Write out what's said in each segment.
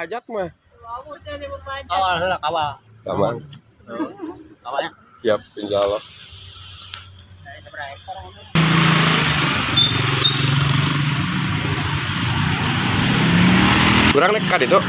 hajat mah. Kawal lah kawal. Aman. Kawalnya. Siap insyaallah. Kurang nekat itu.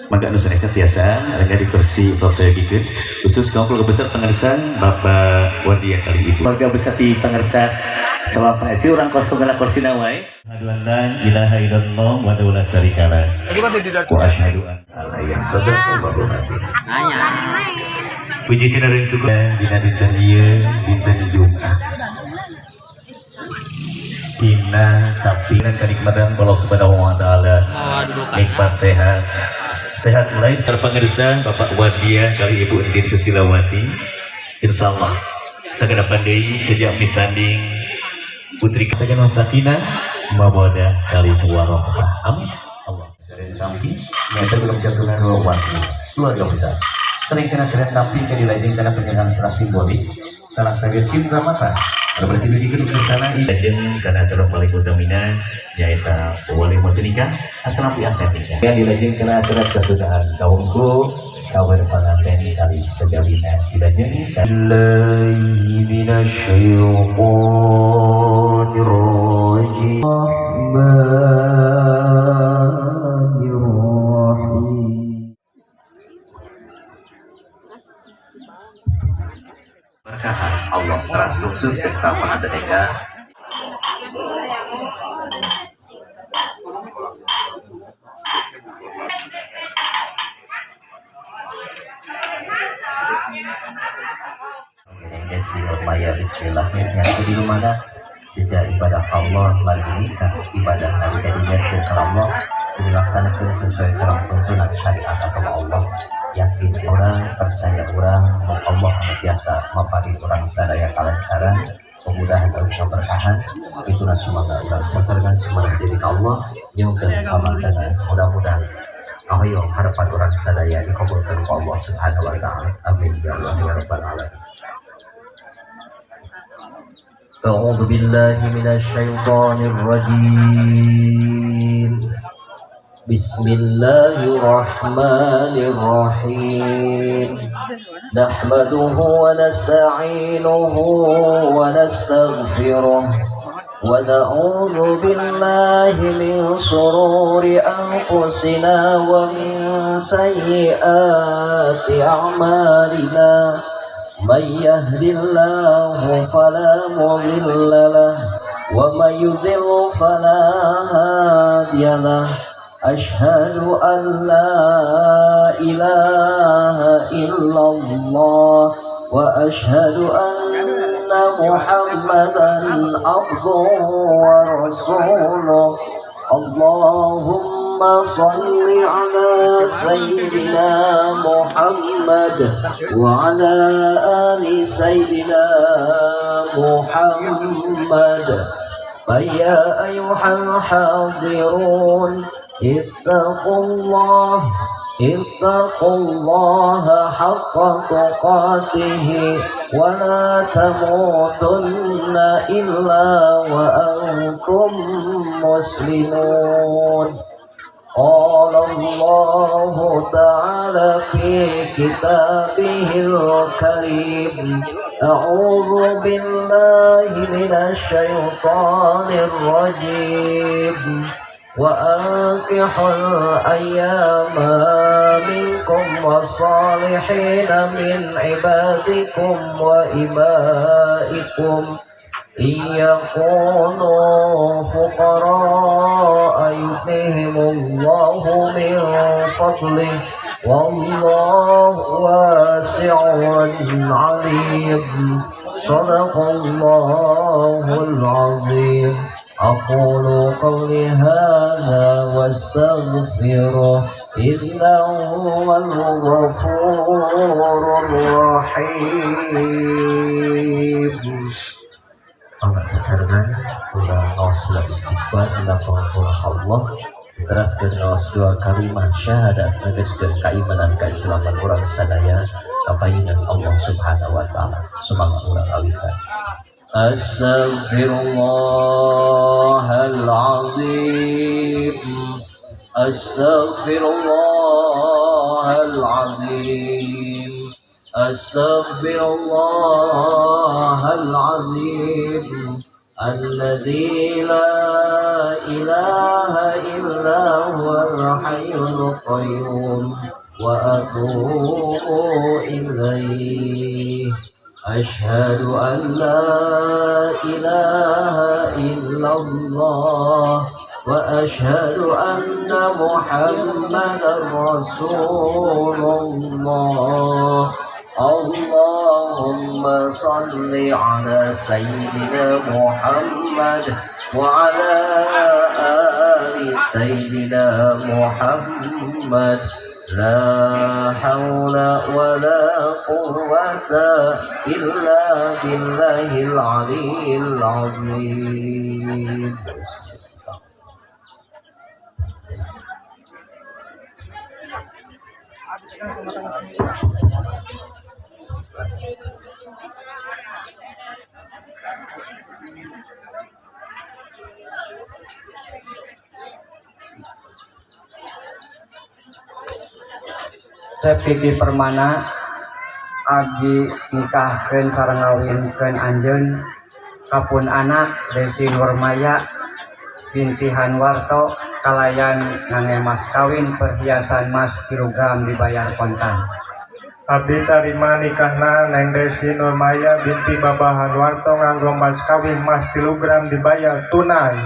Mangga anu sanes biasa rengga di kursi saya gitu khusus kaum keluarga besar pengersan Bapak Wadia kali ibu keluarga besar di pengersan coba pengersi orang kosong gala kursi nawai aduan la ilaha illallah wa la syarikalah wa asyhadu anna yang sadaqallahu puji sinaring syukur dina dinten ieu dinten Jumat dina tapi kenikmatan Allah Subhanahu wa taala nikmat sehat mulai terpengersa Bapak Wadia kali Ibu Indin Susilawati insyaallah saged pandai sejak misanding putri katakan Sakinah mawaddah kali warahmah amin Allah dari kami yang belum jantungan waktu keluarga besar sering sering tapi ke dilajeng karena penyerangan secara simbolis salah satu cinta mata berarti di gedung sana dilajeng karena acara paling utamina yaitu wali mau nikah acara piangkat nikah yang dilajeng karena acara kesudahan kaumku sabar pengantin kali sejauhnya dilajeng Allahi minasyaitonir rajim berkahan Allah terstruktur serta pengadeka bismillahirrahmanirrahim yang di rumah sejak ibadah Allah lagi nikah ibadah nabi diniatkan ke Allah dilaksanakan sesuai sarang tuntunan syariat agama Allah yakin orang percaya orang Allah biasa mapadi orang sadaya kalancaran kemudahan dan keberkahan itulah semangat dan sasarkan semangat diri Allah yang keamanan mudah-mudahan ayo harapan orang sadaya dikabulkan oleh Allah Subhanahu wa taala amin ya Allah ya rabbal alamin. A'udzu billahi minasyaitonir rajim. Bismillahirrahmanirrahim. Nahmaduhu wa nasta'inuhu wa nastaghfiruh wa na'udzu billahi min shururi anfusina wa min sayyiati a'malina. Man yahdihillahu fala mudilla lahu wa may yudlil fala hadiya lahu. أشهد أن لا إله إلا الله وأشهد أن محمدا عبده ورسوله اللهم صل على سيدنا محمد وعلى آل سيدنا محمد فيا أيها الحاضرون اتقوا الله حق تقاته ولا تموتن إلا وأنتم مسلمون قال الله تعالى في كتابه الكريم أعوذ بالله من الشيطان الرجيم وأنكحوا الأيام منكم والصالحين من عبادكم وإمائكم إن يكونوا فقراء يغنيهم الله من فضله والله واسع عليم صدق الله العظيم أقول قولي هذا واستغفره إنه هو الغفور الرحيم. Allah sesarkan kurang auslah istighfar ila Allah teraskeun ngaos dua kalimah syahadat negaskeun keimanan keislaman urang sadaya kapayunan Allah Subhanahu wa taala sumangga urang alihkan Astaghfirullahaladzim Astaghfirullahaladzim Astaghfirullahaladzim Alladzi la ilaha illa huwal hayyul qayyum wa atubu ilaihi أشهد أن لا إله إلا الله وأشهد أن محمدا رسول الله اللهم صل على سيدنا محمد وعلى آل سيدنا محمد لا حول ولا قوة إلا بالله العلي العظيم. Sepiki permana abdi nikahkeun sareng ngawinkeun anjeun kapun anak Desi Nurmaya binti Hanwarto kalayan ngangge mas kawin perhiasan mas kilogram dibayar kontan. Abdi tarima nikahna Neng Desi Nurmaya binti Baba Hanwarto nganggo mas kawin mas kilogram dibayar tunai.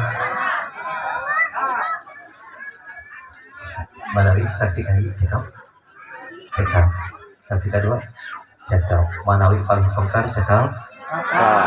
Manawi saksi kali cekap saksi kedua cekap manawi paling pengkar cekap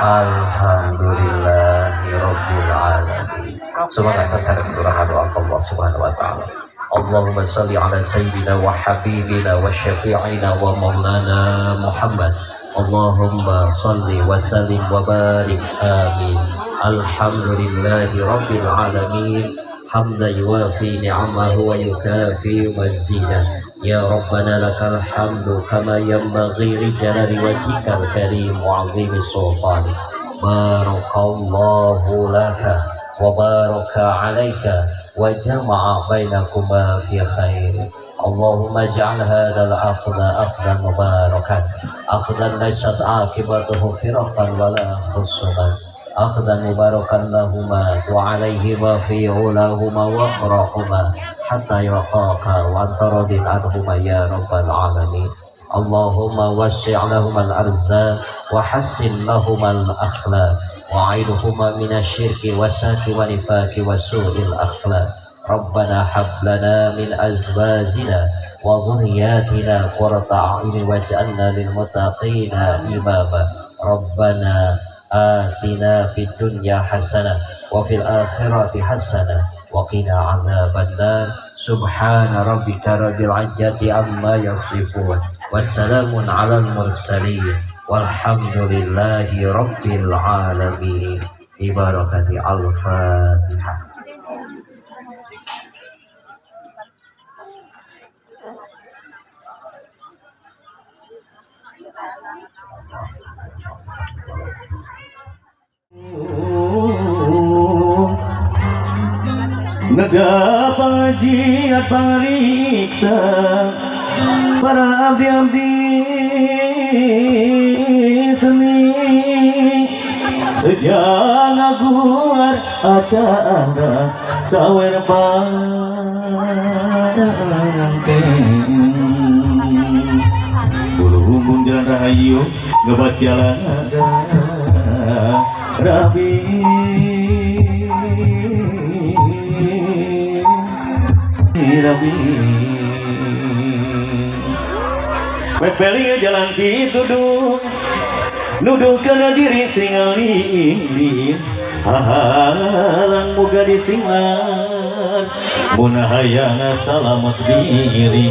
alhamdulillahirabbil alamin. Semoga sasaran doa Allah Subhanahu wa taala. Allahumma shalli ala sayyidina wa habibina wa syafi'ina wa maulana Muhammad. Allahumma shalli wa sallim wa barik amin. Alhamdulillahirabbil alamin. Hamda yuwafi ni'amahu wa yukafi mazidah. Ya Rabbana lakal hamdu kama yanbaghi li jalali wajhikal karim wa 'azimi sultanik. Barakallahu laka wa baraka 'alaika wa jama'a bainakuma fi khair. Allahumma ij'al hadzal 'aqda 'aqdan mubarakan. 'Aqdan laysat 'aqibatuhu firaqan wala khusuman. أخذا مباركا لهما وعليهما في علاهما وأخراهما حتى يلقاك وأنت راض عنهما يا رب العالمين. اللهم وسع لهما الأرزاق وحسن لهما الأخلاق وأعيذهما من الشرك والساك والنفاق وسوء الأخلاق. ربنا هب لنا من أزواجنا وذرياتنا قرة أعين واجعلنا للمتقين إماما ربنا آتنا في الدنيا حسنة وفي الآخرة حسنة وقنا عذاب النار سبحان ربك رب العزة عما يصفون والسلام على المرسلين والحمد لله رب العالمين ببركة الفاتحة. Nada pajiat pariksa para abdi-abdi seni sejak ngaguar acara sawer pangkeng bulu bumbung jalan rahayu ngebat jalan ada rabi Rabi Pepeli jalan pituduh nuduh kena diri singalin hahalang muga disingan munahayana selamat diri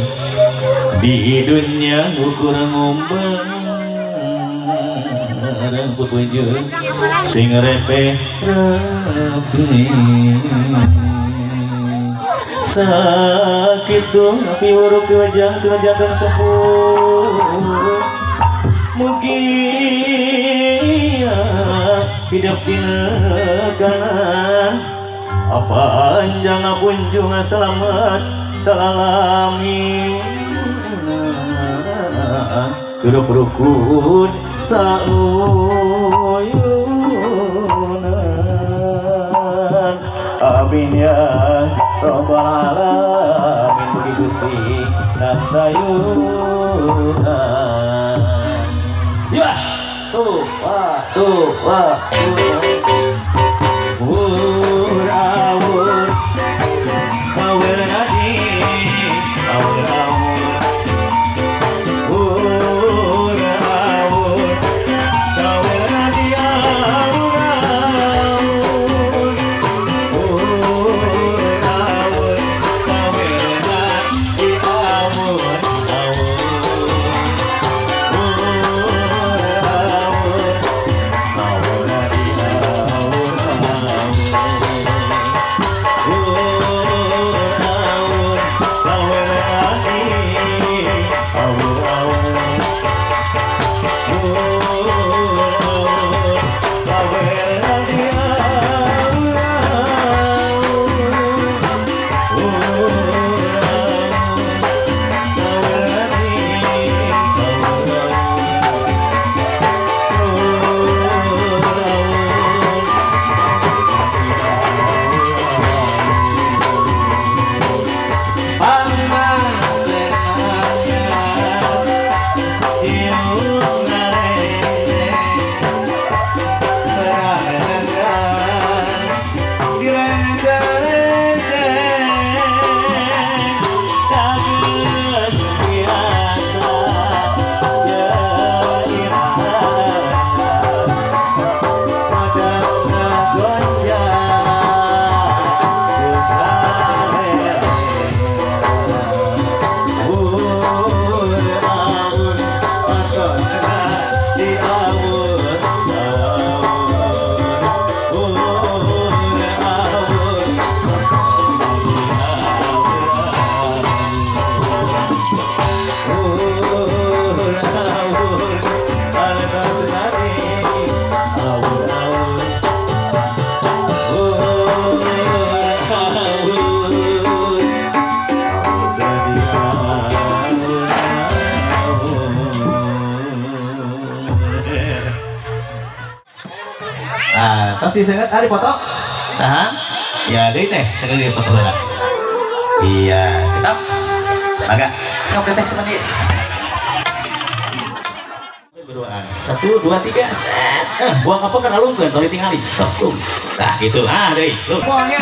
di dunia ukur ngombang petunjuk sing repe rapi sakit tuh tapi uruk di wajah kan sembuh mungkin hidup kanan apa anjang kunjung selamat salalami kuruk rukun sauyunan amin ya Rabbal alamin mugi Gusti nandayunan ya tuh Wurawur Kawir nadi Wurawur Wurawur Kawir nadi Wurawur Wurawur Kawir nadi Wurawur tos disengit ada foto tahan ya deh teh sekali foto lah iya cetap agak kamu ketek seperti berdoaan 1 2 3 set buang apa kan alung kan kalau tinggali sok nah gitu deh lu buangnya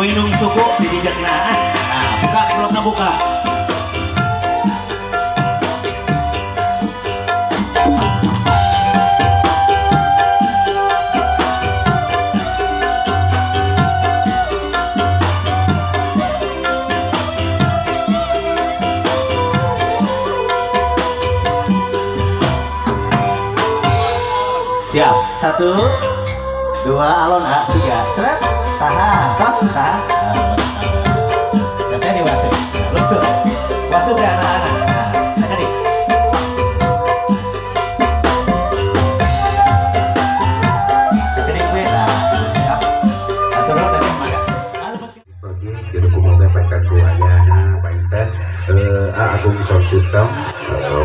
minum cukup di dijakna. Nah, buka belum ngebuka. Siap, 1, 2, alon, 3, seret, tahan, tos, tahan. Katanya nih wasuk, lusuk, wasuk ya anak-anak. Nah, akan nih. Jadi gue, nah, siap. Atur dulu dari maga. Jadi kumoga pakai kuayana, pakai agung sound system,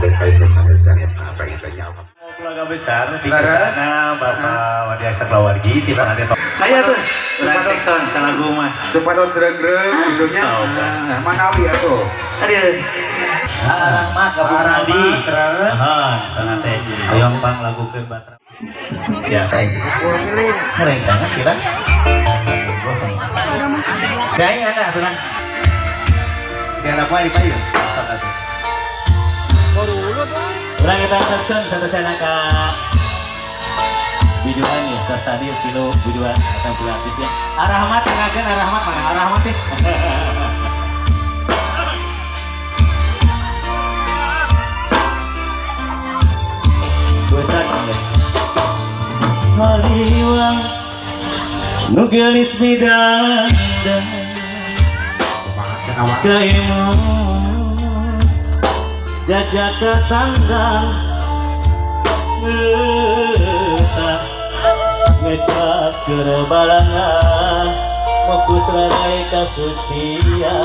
pakai mekanisme apa yang ternyata. Keluarga besar di sana Bapak Wadi Aksa Keluargi di mana saya tuh sekson salagu mah Supados greg-greg hidupnya Manawi atuh. Aduh. Mah Kaburadi terus. Tanah teh hoyong pang lagu ke Batra. Siapa? Keren banget kilas. Dai ada tuh. Dia apa di payung? Ulang kita action satu channel ke videoan ya, tas tadi kilo videoan akan gratis ya. Arahmat tengakan Arahmat mana Arahmat sih? Dosa deh. Haliwang nugelis bidang kaimu jajaka tanggang ngetak ngecak kerbalangan fokus ragai kasucian